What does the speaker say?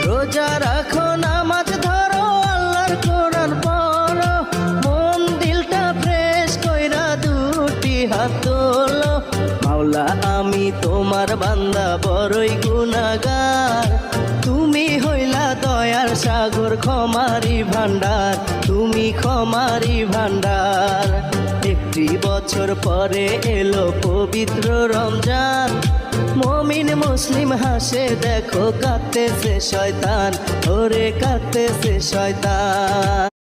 রোজা রাখো, নামাজ ধরো, আল্লাহর কোরআন পড়ো, মন দিলটা ফ্রেশ কইরা দুটি হাত তোলো। মাওলা আমি তোমার বান্দা বড়ই গুনাহগার, তুমি হইলা দয়ার সাগর, ক্ষমারি ভান্ডার, তুমি ক্ষমারি ভান্ডার। একটি বছর পরে এলো পবিত্র রমজান, মুমিন মুসলিম হাসে দেখো, কাঁদতেছে শয়তান, ওরে কাঁদতেছে শয়তান।